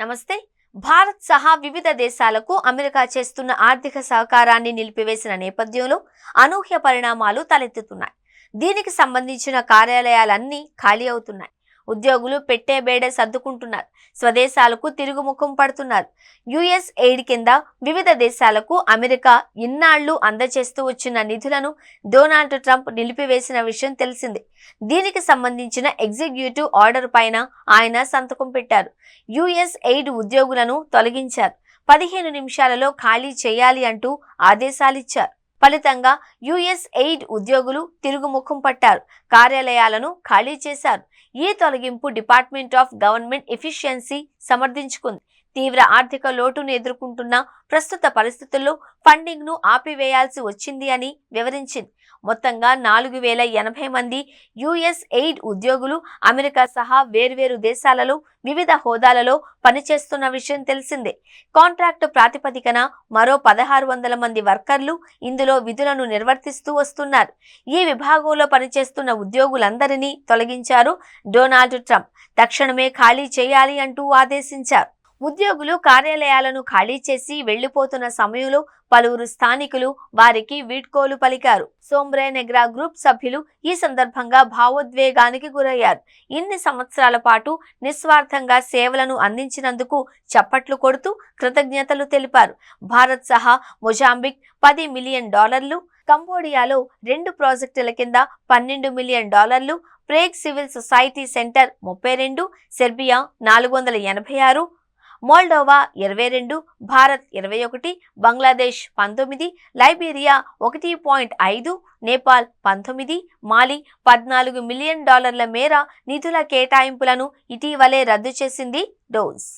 నమస్తే. భారత్ సహా వివిధ దేశాలకు అమెరికా చేస్తున్న ఆర్థిక సహకారాన్ని నిలిపివేసిన నేపథ్యంలో అనూహ్య పరిణామాలు తలెత్తుతున్నాయి. దీనికి సంబంధించిన కార్యాలయాలన్నీ ఖాళీ అవుతున్నాయి. ఉద్యోగులు పెట్టే బేడే సర్దుకుంటున్నారు. స్వదేశాలకు తిరుగుముఖం పడుతున్నారు. యుఎస్ ఎయిడ్ కింద వివిధ దేశాలకు అమెరికా ఇన్నాళ్లు అందజేస్తూ వచ్చిన నిధులను డొనాల్డ్ ట్రంప్ నిలిపివేసిన విషయం తెలిసిందే. దీనికి సంబంధించిన ఎగ్జిక్యూటివ్ ఆర్డర్ పైన ఆయన సంతకం పెట్టారు. యుఎస్ ఎయిడ్ ఉద్యోగులను తొలగించారు. 15 నిమిషాలలో ఖాళీ చేయాలి అంటూ ఆదేశాలిచ్చారు. ఫలితంగా యుఎస్ ఎయిడ్ ఉద్యోగులు తిరుగుముఖం పట్టారు. కార్యాలయాలను ఖాళీ చేశారు. ఈ తొలగింపు డిపార్ట్మెంట్ ఆఫ్ గవర్నమెంట్ ఎఫిషియన్సీ సమర్థించుకుంది. తీవ్ర ఆర్థిక లోటును ఎదుర్కొంటున్న ప్రస్తుత పరిస్థితుల్లో ఫండింగ్ ను ఆపివేయాల్సి వచ్చింది అని వివరించింది. మొత్తంగా 4080 మంది యుఎస్ ఎయిడ్ ఉద్యోగులు అమెరికా సహా వేర్వేరు దేశాలలో వివిధ హోదాలలో పనిచేస్తున్న విషయం తెలిసిందే. కాంట్రాక్టు ప్రాతిపదికన మరో 1600 మంది వర్కర్లు ఇందులో విధులను నిర్వర్తిస్తూ వస్తున్నారు. ఈ విభాగంలో పనిచేస్తున్న ఉద్యోగులందరినీ తొలగించారు డొనాల్డ్ ట్రంప్. తక్షణమే ఖాళీ చేయాలి అంటూ ఆదేశించారు. ఉద్యోగులు కార్యాలయాలను ఖాళీ చేసి వెళ్లిపోతున్న సమయంలో పలువురు స్థానికులు వారికి వీడ్కోలు పలికారు. సోంబ్రే నెగ్రా గ్రూప్ సభ్యులు ఈ సందర్భంగా భావోద్వేగానికి గురయ్యారు. ఇన్ని సంవత్సరాల పాటు నిస్వార్థంగా సేవలను అందించినందుకు చప్పట్లు కొడుతూ కృతజ్ఞతలు తెలిపారు. భారత్ సహా మొజాంబిక్ $10 మిలియన్, కంబోడియాలో 2 ప్రాజెక్టుల కింద $12 million, Prague civil society centre 32, Serbia 486, Moldova 22, Bharat 21, Bangladesh 19, Liberia 1.5, Nepal 19, మాలి $14 మిలియన్ మేర నిధుల కేటాయింపులను ఇటీవలే రద్దు చేసింది డోన్స్.